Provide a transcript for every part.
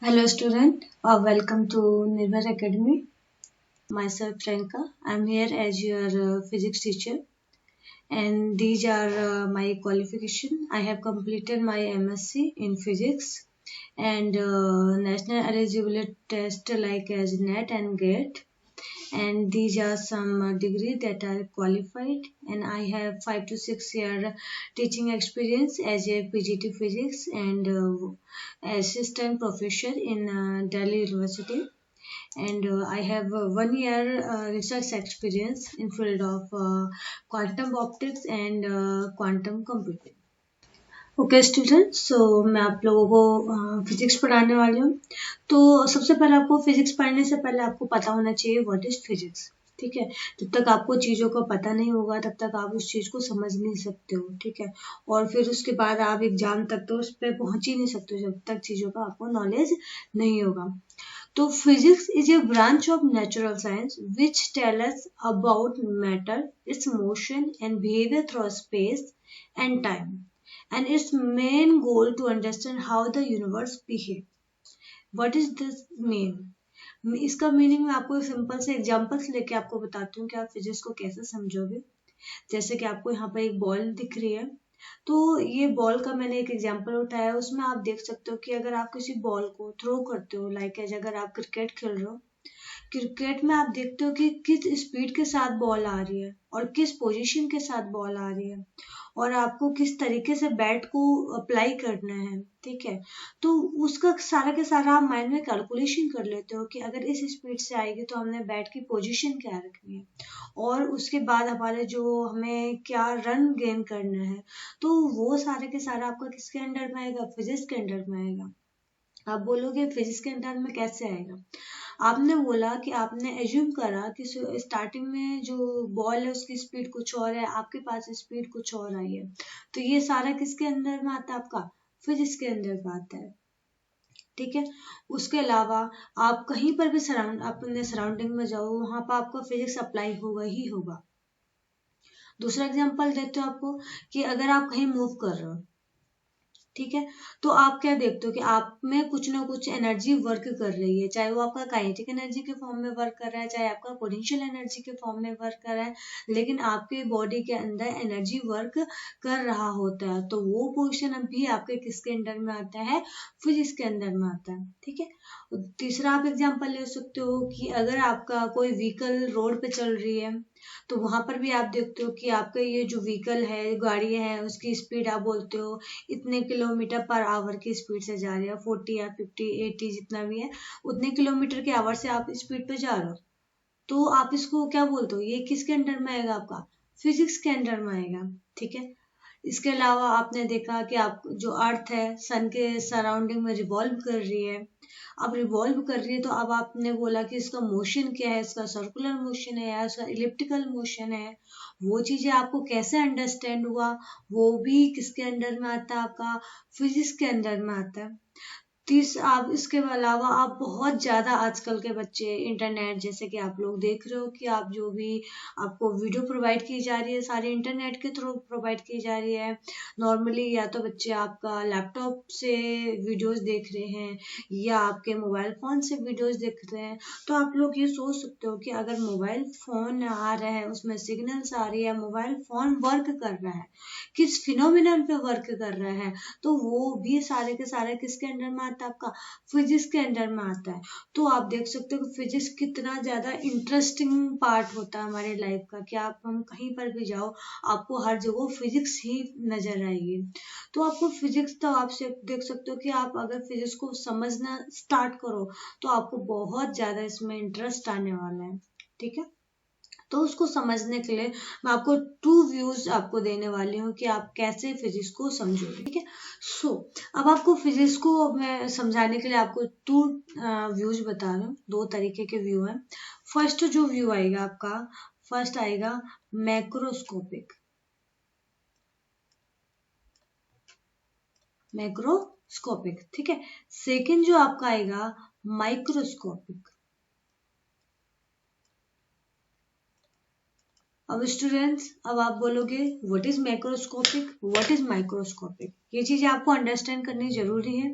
Hello student, welcome to Nirvar Academy. Myself Priyanka. I'm here as your physics teacher and these are my qualification. I have completed my MSc in physics and national eligibility test like as NET and GATE, and these are some degree that are qualified, and I have 5 to 6 year teaching experience as a PGT physics and assistant professor in Delhi University, and I have 1 year research experience in field of quantum optics and quantum computing. Okay student, so मैं आप लोगों को physics पढ़ाने वाली हूँ। तो सबसे पहले आपको फिजिक्स पढ़ने से पहले आपको पता होना चाहिए व्हाट इज फिजिक्स। ठीक है, जब तक आपको चीज़ों का पता नहीं होगा तब तक आप उस चीज़ को समझ नहीं सकते हो। ठीक है, और फिर उसके बाद आप एग्जाम तक तो उस पर पहुंच ही नहीं सकते हो जब तक चीज़ों का आपको नॉलेज नहीं होगा। तो physics is a branch of natural science which tell us about matter, its motion and behaviour through space and time, and its main goal to understand how the universe behave. What is this mean? इसका meaning मैं आपको simple से examples लेके आपको बताती हूँ कि आप फिजिक्स को कैसे समझोगे। जैसे कि आपको यहाँ पर एक बॉल दिख रही है, तो ये बॉल का मैंने एक एग्जांपल उठाया है। उसमें आप देख सकते हो कि अगर आप किसी बॉल को थ्रो करते हो, लाइक एज अगर आप क्रिकेट खेल रहे हो, क्रिकेट में आप देखते हो कि किस स्पीड के साथ बॉल आ रही है और किस पोजीशन के साथ बॉल आ रही है और आपको किस तरीके से बैट को अप्लाई करना है। ठीक है, तो उसका सारा के सारा आप माइंड में कैलकुलेशन कर लेते हो कि अगर इस स्पीड से आएगी तो हमने बैट की पोजीशन क्या रखनी है और उसके बाद हमारे जो हमें क्या रन गेन करना है। तो वो सारे के सारा आपका किसके अंडर में आएगा? फिजिक्स के अंडर में आएगा। आप बोलोगे फिजिक्स के अंडर में कैसे आएगा? आपने बोला कि आपने एज्यूम करा कि स्टार्टिंग में जो बॉल है उसकी स्पीड कुछ और है, आपके पास स्पीड कुछ और आई है, तो ये सारा किसके अंदर में आता है? आपका फिजिक्स के अंदर में आता है। ठीक है, उसके अलावा आप कहीं पर भी अपने सराउंडिंग में जाओ, वहां पर आपको फिजिक्स अप्लाई होगा ही होगा। दूसरा एग्जांपल देते हो आपको कि अगर आप कहीं मूव कर रहे हो, ठीक है, तो आप क्या देखते हो कि आप में कुछ ना कुछ एनर्जी वर्क कर रही है, चाहे वो आपका काइनेटिक एनर्जी के फॉर्म में वर्क कर रहा है, चाहे आपका पोटेंशियल एनर्जी के फॉर्म में वर्क कर रहा है, लेकिन आपके बॉडी के अंदर एनर्जी वर्क कर रहा होता है। तो वो पोर्शन अभी आपके किसके अंडर में आता है? फिजिक्स के अंदर में आता है। ठीक है, तीसरा आप एग्जाम्पल ले सकते हो कि अगर आपका कोई व्हीकल रोड पे चल रही है, तो वहां पर भी आप देखते हो कि आपका ये जो व्हीकल है, गाड़ी है, उसकी स्पीड आप बोलते हो इतने किलोमीटर पर आवर की स्पीड से जा रहे हो, 40 या 50 80 जितना भी है, उतने किलोमीटर के आवर से आप स्पीड पे जा रहे हो। तो आप इसको क्या बोलते हो? ये किसके अंडर में आएगा? आपका फिजिक्स के अंडर में आएगा। ठीक है, इसके अलावा आपने देखा कि आप जो अर्थ है सन के सराउंडिंग में रिवॉल्व कर रही है। अब रिवॉल्व कर रही है तो अब आपने बोला कि इसका मोशन क्या है, इसका सर्कुलर मोशन है या इसका इलिप्टिकल मोशन है। वो चीजें आपको कैसे अंडरस्टैंड हुआ? वो भी किसके अंडर में आता है? आपका फिजिक्स के अंडर में आता है। आप इसके अलावा आप बहुत ज्यादा आजकल के बच्चे इंटरनेट, जैसे कि आप लोग देख रहे हो कि आप जो भी आपको वीडियो प्रोवाइड की जा रही है सारी इंटरनेट के थ्रू प्रोवाइड की जा रही है। नॉर्मली या तो बच्चे आपका लैपटॉप से वीडियोस देख रहे हैं या आपके मोबाइल फोन से वीडियोस देख रहे हैं। तो आप लोग ये सोच सकते हो कि अगर मोबाइल फोन आ रहा है, उसमें सिग्नल्स आ रही है, मोबाइल फोन वर्क कर रहा है, किस फिनोमिनन पे वर्क कर रहा है, तो वो भी सारे के सारे किसके अंडर में आता है? आपका फिजिक्स के अंडर में आता है। तो आप देख सकते हो कि फिजिक्स कितना ज्यादा इंटरेस्टिंग पार्ट होता है हमारे लाइफ का, कि आप हम कहीं पर भी जाओ आपको हर जगह फिजिक्स ही नजर आएगी। तो आपको फिजिक्स, तो आप से देख सकते हो कि आप अगर फिजिक्स को समझना स्टार्ट करो तो आपको बहुत ज्यादा इसमें इंटरेस्ट आने वाला है। ठीक है, तो उसको समझने के लिए मैं आपको 2 व्यूज आपको देने वाली हूँ कि आप कैसे फिजिक्स को समझोगे। ठीक है, सो अब आपको फिजिक्स को मैं समझाने के लिए आपको 2 व्यूज बता रही हूँ। 2 तरीके के व्यू हैं। फर्स्ट जो व्यू आएगा आपका, फर्स्ट आएगा मैक्रोस्कोपिक। मैक्रोस्कोपिक, ठीक है। सेकंड जो आपका आएगा माइक्रोस्कोपिक। अब स्टूडेंट्स, अब आप बोलोगे what is macroscopic, what is microscopic. ये चीजें आपको अंडरस्टैंड करनी जरूरी है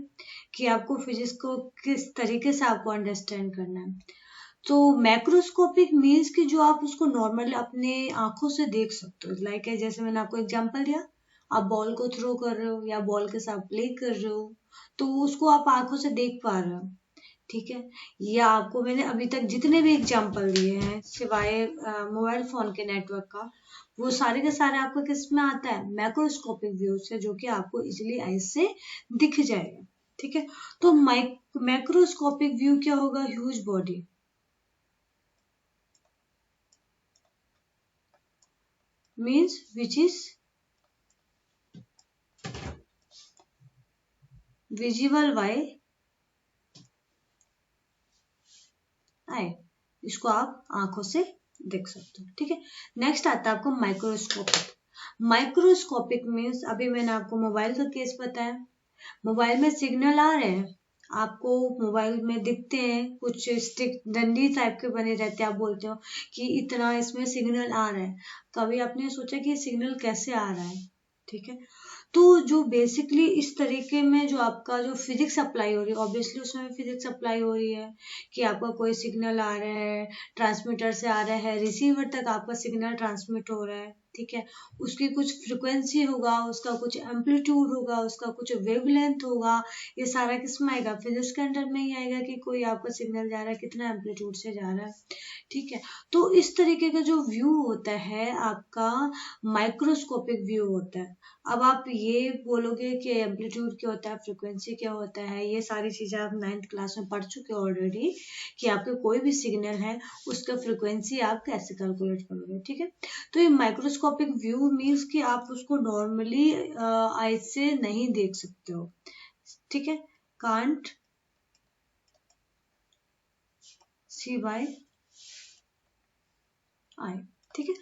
कि आपको फिजिक्स को किस तरीके से आपको अंडरस्टैंड करना है। तो मैक्रोस्कोपिक मीन्स कि जो आप उसको नॉर्मली अपने आंखों से देख सकते हो, लाइक जैसे मैंने आपको एग्जांपल दिया, आप बॉल को थ्रो कर रहे हो या बॉल के साथ प्ले कर रहे हो, तो उसको आप आंखों से देख पा रहे हो, ठीक है। या आपको मैंने अभी तक जितने भी एग्जांपल दिए हैं सिवाय मोबाइल फोन के नेटवर्क का, वो सारे के सारे आपको किस में आता है, मैक्रोस्कोपिक व्यू से, जो कि आपको इजिली आई से दिख जाएगा, ठीक है। तो मैक्रोस्कोपिक व्यू क्या होगा, huge body means which is visible by eye, इसको आप आंखों से देख सकते हो, ठीक है। नेक्स्ट आता है आपको माइक्रोस्कोपिक। माइक्रोस्कोपिक मीन्स अभी मैंने आपको मोबाइल का केस बताया, मोबाइल में सिग्नल आ रहे हैं, आपको मोबाइल में दिखते हैं कुछ स्टिक डंडी टाइप के बने रहते हैं, आप बोलते हो कि इतना इसमें सिग्नल आ रहा है, कभी आपने सोचा कि सिग्नल कैसे आ रहा है, ठीक है। तो जो बेसिकली इस तरीके में जो आपका जो फिजिक्स अप्लाई हो रही है, ऑब्वियसली उसमें फिजिक्स अप्लाई हो रही है कि आपका कोई सिग्नल आ रहा है, ट्रांसमीटर से आ रहा है, रिसीवर तक आपका सिग्नल ट्रांसमिट हो रहा है, ठीक है। उसकी कुछ फ्रिक्वेंसी होगा, उसका कुछ एम्पलीट्यूड होगा, उसका कुछ वेवलेंथ होगा, ये सारा किसमें आएगा, फिजिक्स के अंडर में ही आएगा कि कोई आपका सिग्नल जा रहा है, कितना एम्पलीट्यूड से जा रहा है, ठीक है। तो इस तरीके का जो व्यू होता है आपका माइक्रोस्कोपिक व्यू होता है। अब आप ये बोलोगे कि एम्पलीट्यूड क्या होता है, फ्रिक्वेंसी क्या होता है, ये सारी चीजें आप 9th क्लास में पढ़ चुके हो ऑलरेडी, कि आपके कोई भी सिग्नल है उसका फ्रिक्वेंसी आप कैसे कैलकुलेट करोगे, ठीक है। तो ये माइक्रोस्कोपिक व्यू मीन्स कि आप उसको नॉर्मली आई से नहीं देख सकते हो, ठीक है, कांट सी बाय आई, ठीक है।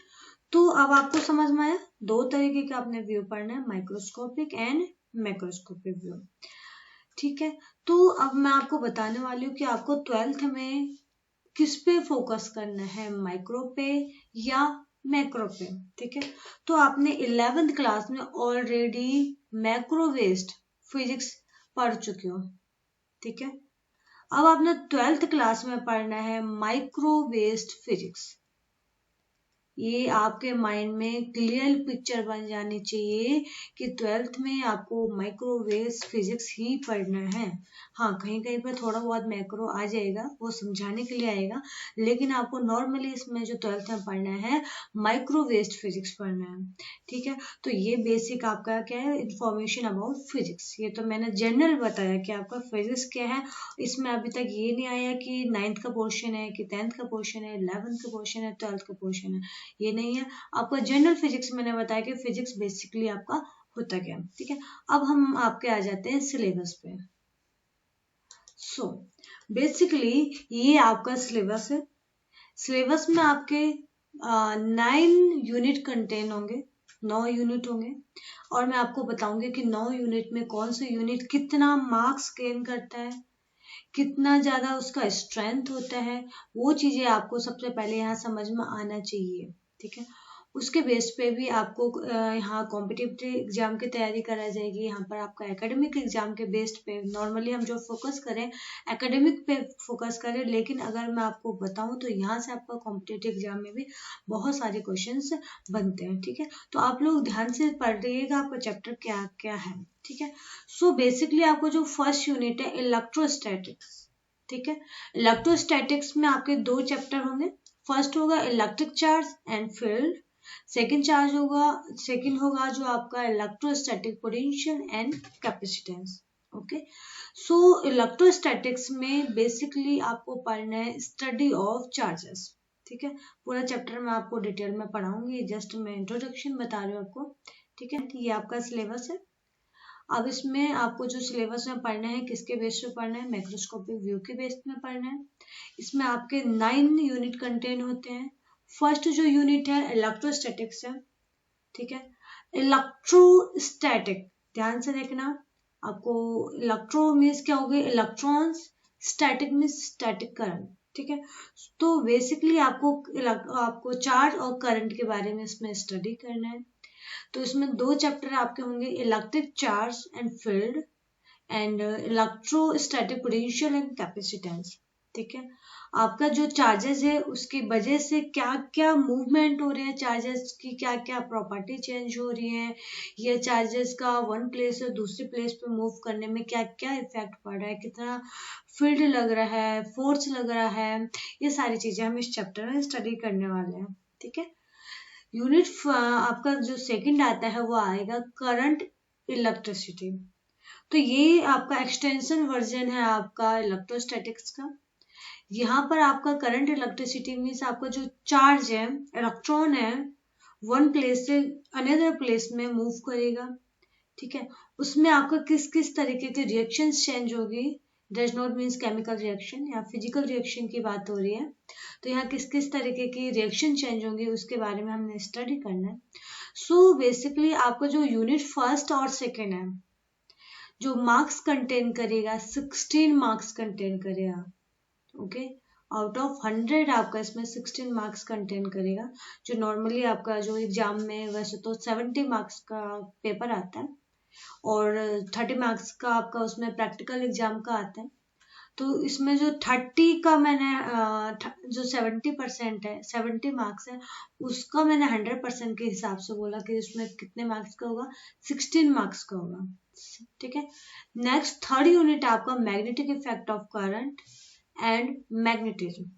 तो अब आपको समझ में आया, दो तरीके का आपने व्यू पढ़ना है, माइक्रोस्कोपिक एंड मैक्रोस्कोपिक व्यू, ठीक है। तो अब मैं आपको बताने वाली हूँ कि आपको 12th में किस पे फोकस करना है, माइक्रो पे या मैक्रो पे, ठीक है। तो आपने 11th क्लास में ऑलरेडी मैक्रो बेस्ड फिजिक्स पढ़ चुके हो, ठीक है। अब आपने 12th क्लास में पढ़ना है माइक्रो बेस्ड फिजिक्स। ये आपके माइंड में क्लियर पिक्चर बन जानी चाहिए कि 12th में आपको माइक्रोवेव फिजिक्स ही पढ़ना है। हाँ, कहीं कहीं पर थोड़ा बहुत मैक्रो आ जाएगा, वो समझाने के लिए आएगा, लेकिन आपको नॉर्मली इसमें जो 12th में पढ़ना है माइक्रोवेव फिजिक्स पढ़ना है, ठीक है। तो ये बेसिक आपका क्या है, इंफॉर्मेशन अबाउट फिजिक्स। ये तो मैंने जनरल बताया कि आपका फिजिक्स क्या है, इसमें अभी तक ये नहीं आया कि 9th का पोर्शन है, कि 10th का पोर्शन है, 11th का पोर्शन है, 12th का पोर्शन है, ये नहीं है। आपका जनरल फिजिक्स मैंने बताया कि फिजिक्स बेसिकली आपका होता क्या, ठीक है। अब हम आपके आ जाते हैं सिलेबस पे। सो बेसिकली ये आपका सिलेबस है। सिलेबस में आपके 9 यूनिट कंटेन होंगे, 9 यूनिट होंगे, और मैं आपको बताऊंगी कि 9 यूनिट में कौन से यूनिट कितना मार्क्स गेन करता है, कितना ज्यादा उसका स्ट्रेंथ होता है, वो चीजें आपको सबसे पहले यहाँ समझ में आना चाहिए, ठीक है। उसके बेस पे भी आपको यहाँ कॉम्पिटिटिव एग्जाम की तैयारी कराई जाएगी। यहाँ पर आपका एकेडमिक एग्जाम के बेस्ड पे नॉर्मली हम जो फोकस करें एकेडमिक पे फोकस करें, लेकिन अगर मैं आपको बताऊं तो यहाँ से आपका कॉम्पिटिटिव एग्जाम में भी बहुत सारे क्वेश्चंस बनते हैं, ठीक है। तो आप लोग ध्यान से पढ़िएगा आपका चैप्टर क्या क्या है, ठीक है। सो बेसिकली आपको जो फर्स्ट यूनिट है इलेक्ट्रोस्टैटिक्स, ठीक है। इलेक्ट्रोस्टैटिक्स में आपके 2 चैप्टर होंगे। फर्स्ट होगा electric charge and field, second होगा जो आपका electrostatic potential and capacitance, okay. So electrostatics में बेसिकली आपको पढ़ना है स्टडी ऑफ चार्जेस, ठीक है। पूरा चैप्टर मैं आपको डिटेल में पढ़ाऊंगी, जस्ट मैं इंट्रोडक्शन बता रही हूँ आपको, ठीक है। ये आपका सिलेबस है। अब इसमें आपको जो सिलेबस में पढ़ना है किसके बेस पे पढ़ना है, मैक्रोस्कोपिक व्यू के बेस में पढ़ना है। इसमें आपके 9 यूनिट कंटेन होते हैं। फर्स्ट जो यूनिट है इलेक्ट्रोस्टैटिक्स है, ठीक है। इलेक्ट्रोस्टैटिक ध्यान से देखना, आपको इलेक्ट्रो मीन्स क्या हो गए, electrons, static means static current, ठीक है। तो बेसिकली आपको चार्ज और करंट के बारे में इसमें स्टडी करना है। तो इसमें 2 चैप्टर आपके होंगे, electric charge and field, and electrostatic potential and capacitance. ठीक है, आपका जो चार्जेस है उसकी वजह से क्या क्या मूवमेंट हो रहे हैं, चार्जेस की क्या क्या प्रॉपर्टी चेंज हो रही है, ये चार्जेस का वन प्लेस से दूसरी प्लेस पे मूव करने में क्या क्या इफेक्ट पड़ रहा है, कितना फील्ड लग रहा है, फोर्स लग रहा है, ये सारी चीजें हम इस चैप्टर में स्टडी करने वाले हैं। ठीक है, यूनिट आपका जो सेकंड आता है वो आएगा करंट इलेक्ट्रिसिटी। तो ये आपका एक्सटेंशन वर्जन है आपका इलेक्ट्रोस्टैटिक्स का। यहाँ पर आपका करंट इलेक्ट्रिसिटी मीन्स आपका जो चार्ज है, इलेक्ट्रॉन है, वन प्लेस से अनदर प्लेस में मूव करेगा। ठीक है, उसमें आपका किस किस तरीके के रिएक्शंस चेंज होगी, does not means chemical reaction या फिजिकल रिएक्शन की बात हो रही है, तो यहाँ किस किस तरीके की रिएक्शन चेंज होंगी उसके बारे में हमने स्टडी करना है। सो बेसिकली आपका जो यूनिट फर्स्ट और सेकेंड है, जो मार्क्स कंटेन करेगा 16 मार्क्स कंटेन करेगा। ओके, आउट ऑफ 100 आपका इसमें 16 मार्क्स कंटेन करेगा। जो नॉर्मली आपका जो एग्जाम में वैसे तो 70 मार्क्स का पेपर आता है और 30 मार्क्स का आपका उसमें प्रैक्टिकल एग्जाम का आता है। तो इसमें जो 30 का मैंने जो 70% है, 70 मार्क्स है, उसका मैंने 100% के हिसाब से बोला कि उसमें कितने मार्क्स का होगा, 16 मार्क्स का होगा। ठीक है, नेक्स्ट थर्ड यूनिट आपका magnetic effect of current and magnetism.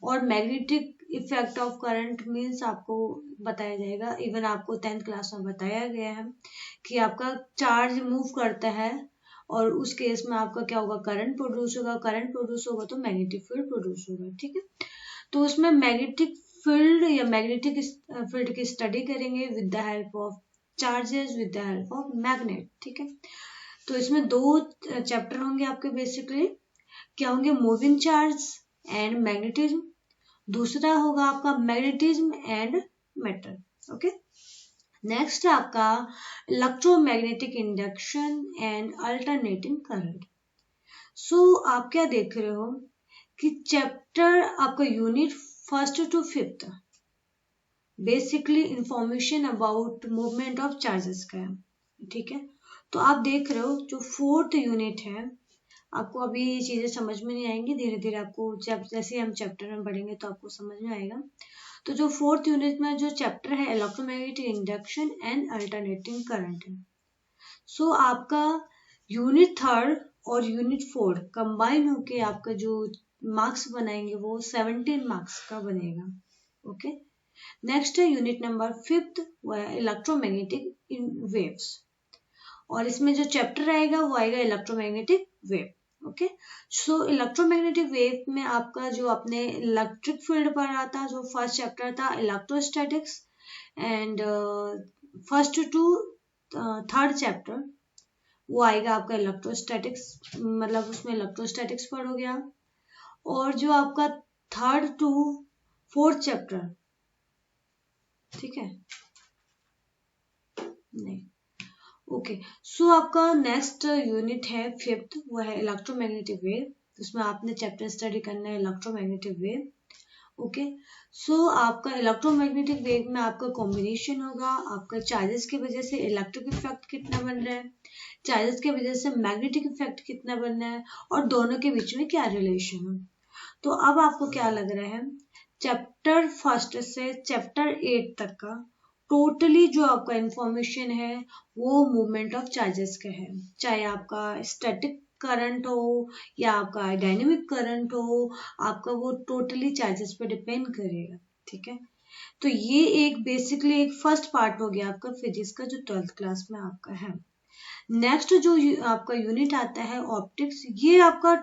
और magnetic effect of current means आपको बताया जाएगा, इवन आपको 10th क्लास में बताया गया है कि आपका चार्ज मूव करता है और उस केस में आपका क्या होगा, करंट प्रोड्यूस होगा, करंट प्रोड्यूस होगा तो मैग्नेटिक फील्ड प्रोड्यूस होगा। ठीक है, तो उसमें मैग्नेटिक फील्ड या मैग्नेटिक फील्ड की स्टडी करेंगे with the help of charges, with the help of magnet. ठीक है, तो इसमें दो चैप्टर होंगे आपके बेसिकली, क्या होंगे, मूविंग चार्ज एंड मैग्नेटिज्म, दूसरा होगा आपका magnetism and matter. Okay, next आपका electromagnetic induction and alternating current. So आप क्या देख रहे हो कि चैप्टर आपका unit first to fifth basically information about movement of charges का है। ठीक है, तो आप देख रहे हो जो फोर्थ यूनिट है, आपको अभी ये चीजें समझ में नहीं आएंगी, धीरे धीरे आपको जैसे हम चैप्टर में पढ़ेंगे तो आपको समझ में आएगा। तो जो फोर्थ यूनिट में जो चैप्टर है electromagnetic induction and alternating current है। सो आपका यूनिट थर्ड और यूनिट फोर्थ कंबाइन होके आपका जो मार्क्स बनाएंगे वो 17 मार्क्स का बनेगा। ओके, नेक्स्ट है unit number fifth, electromagnetic waves, और इसमें जो चैप्टर आएगा वो आएगा electromagnetic wave. Okay, so electromagnetic wave में आपका जो अपने इलेक्ट्रिक फील्ड पढ़ा था, जो फर्स्ट चैप्टर था electrostatics, and first to third chapter वो आएगा आपका इलेक्ट्रोस्टैटिक्स, मतलब उसमें इलेक्ट्रोस्टैटिक्स पढ़ोगे आप। और जो आपका थर्ड टू फोर्थ चैप्टर, ठीक है, नहीं, ओके, सो आपका नेक्स्ट यूनिट है फिफ्थ, वो है इलेक्ट्रोमैग्नेटिक वेव। उसमें आपने चैप्टर स्टडी करना है इलेक्ट्रोमैग्नेटिक वेव। ओके, सो आपका इलेक्ट्रोमैग्नेटिक वेव में आपका कॉम्बिनेशन होगा, आपका चार्जेस की वजह से इलेक्ट्रिक इफेक्ट कितना बन रहा है, चार्जेस की वजह से मैग्नेटिक इफेक्ट कितना बन रहा है, और दोनों के बीच में क्या रिलेशन है। तो अब आपको क्या लग रहा है, चैप्टर फर्स्ट से चैप्टर 8 तक का टोटली जो आपका इंफॉर्मेशन है वो मूवमेंट ऑफ चार्जेस का है, चाहे आपका स्टैटिक करंट हो या आपका डायनेमिक करंट हो, आपका वो टोटली चार्जेस पे डिपेंड करेगा। ठीक है, तो ये एक बेसिकली एक फर्स्ट पार्ट हो गया आपका फिजिक्स का जो 12th क्लास में आपका है। नेक्स्ट जो आपका यूनिट आता है ऑप्टिक्स, ये आपका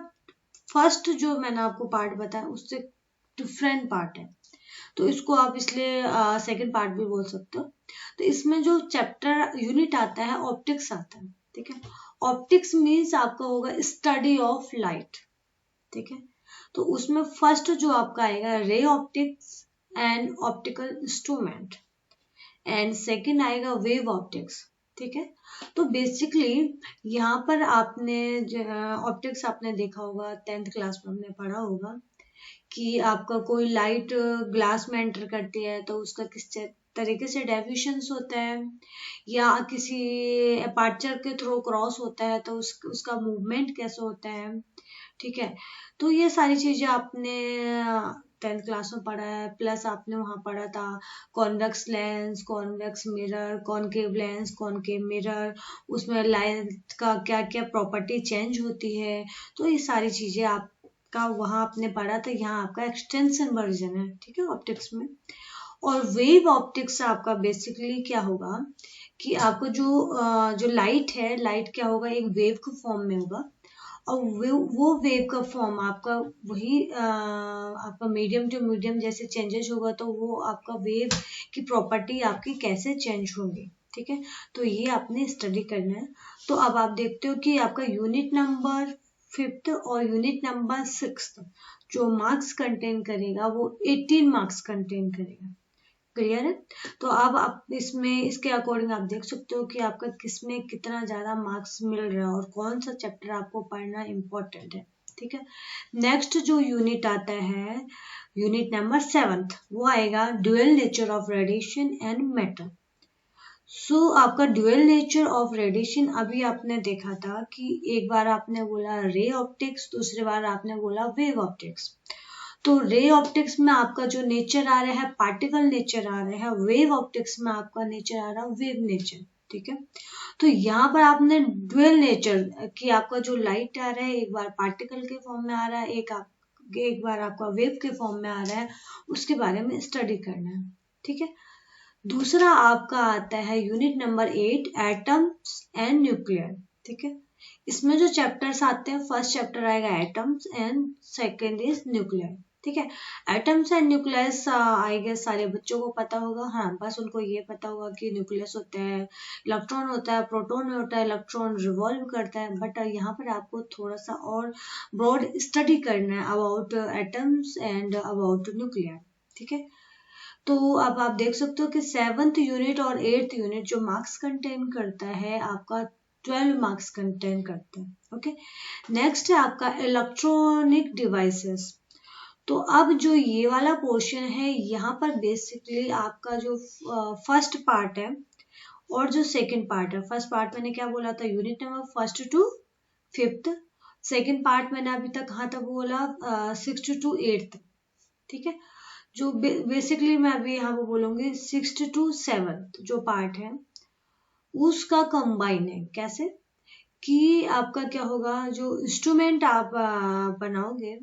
फर्स्ट जो मैंने आपको पार्ट बताया उससे डिफरेंट पार्ट है, तो इसको आप इसलिए सेकंड पार्ट भी बोल सकते हो। तो इसमें जो चैप्टर यूनिट आता है ऑप्टिक्स आता है। ठीक है, ऑप्टिक्स मीन्स आपका होगा स्टडी ऑफ लाइट। ठीक है, तो उसमें फर्स्ट जो आपका आएगा ray optics and optical instrument, and second आएगा वेव ऑप्टिक्स। ठीक है, तो बेसिकली यहाँ पर आपने ऑप्टिक्स आपने देखा होगा 10th क्लास में हमने पढ़ा होगा कि आपका कोई लाइट ग्लास में एंटर करती है तो उसका किस तरीके से डेविएशंस होता है या किसी अपर्चर के थ्रू क्रॉस होता है तो उसका मूवमेंट कैसे होता है, ठीक है। तो ये सारी चीजें आपने 10th क्लास में पढ़ा है, प्लस आपने वहाँ पढ़ा था convex lens, convex mirror, concave lens, concave mirror, उसमें लाइट का क्या क्या प्रॉपर्टी चेंज होती है। तो ये सारी चीजें आपका वहाँ आपने पढ़ा था, यहाँ आपका एक्सटेंशन वर्जन है, ठीक है, ऑप्टिक्स में। और वेव ऑप्टिक्स आपका बेसिकली क्या होगा कि आपको जो लाइट है, लाइट क्या होगा, एक वेव के फॉर्म में होगा और वो वेव का फॉर्म आपका वही आपका मीडियम टू मीडियम जैसे चेंजेस होगा तो वो आपका वेव की प्रॉपर्टी आपकी कैसे चेंज होंगी, ठीक है। तो ये आपने स्टडी करना है। तो अब आप देखते हो कि आपका यूनिट नंबर 5th और यूनिट नंबर 6th जो मार्क्स कंटेन करेगा वो 18 मार्क्स कंटेन करेगा। क्लियर है। तो अब आप इसमें इसके अकॉर्डिंग आप देख सकते हो कि आपका किसमें कितना ज्यादा मार्क्स मिल रहा है और कौन सा चैप्टर आपको पढ़ना इम्पोर्टेंट है, ठीक है। नेक्स्ट जो यूनिट आता है यूनिट नंबर 7th वो आएगा dual nature of radiation and matter. So आपका ड्यूअल नेचर ऑफ रेडिएशन अभी आपने देखा था कि एक बार आपने बोला रे ऑप्टिक्स, दूसरी बार आपने बोला वेव ऑप्टिक्स। तो रे ऑप्टिक्स में आपका जो नेचर आ रहा है पार्टिकल नेचर आ रहा है, वेव ऑप्टिक्स में आपका नेचर आ रहा है वेव नेचर, ठीक है। तो यहाँ पर आपने ड्यूअल नेचर कि आपका जो लाइट आ रहा है एक बार पार्टिकल के फॉर्म में आ रहा है, एक बार आपका वेव के फॉर्म में आ रहा है, उसके बारे में स्टडी करना है, ठीक है। दूसरा आपका आता है unit number 8 atoms and nuclear, ठीक है। इसमें जो चैप्टर्स आते हैं फर्स्ट चैप्टर आएगा atoms and second is nuclear, ठीक है। Atoms and nucleus I guess सारे बच्चों को पता होगा, हाँ बस उनको ये पता होगा कि न्यूक्लियस होता है, इलेक्ट्रॉन होता है, प्रोटॉन होता है, इलेक्ट्रॉन रिवॉल्व करता है। बट यहाँ पर आपको थोड़ा सा और ब्रॉड स्टडी करना है about atoms and about nuclear, ठीक है। तो अब आप देख सकते हो कि 7th यूनिट और 8th यूनिट जो मार्क्स कंटेन करता है आपका 12 मार्क्स कंटेन करता है, ओके। नेक्स्ट है आपका इलेक्ट्रॉनिक डिवाइसेस। तो अब जो ये वाला पोर्शन है यहाँ पर बेसिकली आपका जो फर्स्ट पार्ट है और जो सेकंड पार्ट है, फर्स्ट पार्ट मैंने क्या बोला था unit number 1st to 5th, second part मैंने अभी तक कहाँ तक बोला 6th to 8th, ठीक है। जो बेसिकली मैं अभी यहाँ पे बोलूंगी 6th to 7th जो पार्ट है उसका कंबाइन है। कैसे कि आपका क्या होगा जो इंस्ट्रूमेंट आप बनाओगे,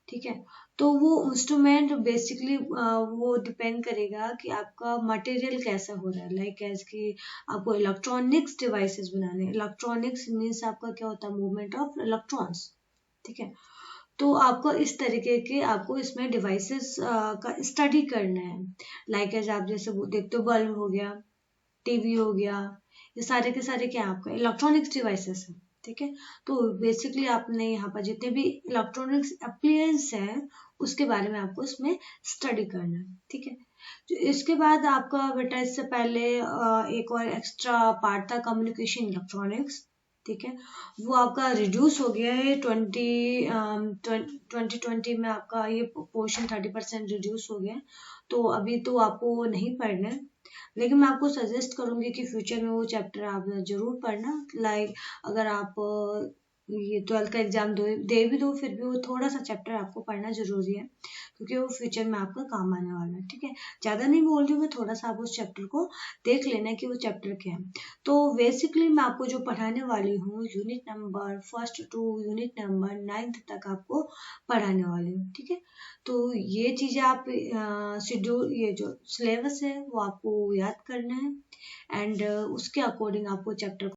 ठीक है, तो वो इंस्ट्रूमेंट बेसिकली वो डिपेंड करेगा कि आपका मटेरियल कैसा हो रहा है, लाइक एज कि आपको इलेक्ट्रॉनिक्स डिवाइसेस बनाने, इलेक्ट्रॉनिक्स मीन्स आपका क्या होता है मूवमेंट ऑफ इलेक्ट्रॉन्स, ठीक है। तो आपको इस तरीके के आपको इसमें डिवाइसेस का स्टडी करना है, लाइक एज आप जैसे देखते हो बल्ब हो गया, टीवी हो गया, ये सारे के सारे क्या आपका इलेक्ट्रॉनिक्स डिवाइसेस है, ठीक है। तो बेसिकली आपने यहाँ पर जितने भी इलेक्ट्रॉनिक्स अप्लायंस है उसके बारे में आपको इसमें स्टडी करना है, ठीक है। तो इसके बाद आपका बेटा इससे पहले एक और एक्स्ट्रा पार्ट था कम्युनिकेशन इलेक्ट्रॉनिक्स, ठीक है। वो आपका रिड्यूस हो गया है 2020 में आपका ये पोर्शन 30% रिड्यूस हो गया है। तो अभी तो आपको वो नहीं पढ़ना है, लेकिन मैं आपको सजेस्ट करूंगी कि फ्यूचर में वो चैप्टर आप जरूर पढ़ना। लाइक अगर आप ये 12th का एग्जाम दे भी दो फिर भी वो थोड़ा सा चैप्टर आपको पढ़ना जरूरी है क्योंकि वो फ्यूचर में आपका काम आने वाला है, ठीक है। ज्यादा नहीं बोल रही हूँ मैं, थोड़ा सा आप उस चैप्टर को देख लेना कि वो चैप्टर क्या है। तो बेसिकली मैं आपको जो पढ़ाने वाली हूँ unit number 1st to unit number 9th तक आपको पढ़ाने वाली हूँ, ठीक है। तो ये चीजें आप शेड्यूल ये जो सिलेबस है वो आपको याद करना है एंड उसके अकॉर्डिंग आपको चैप्टर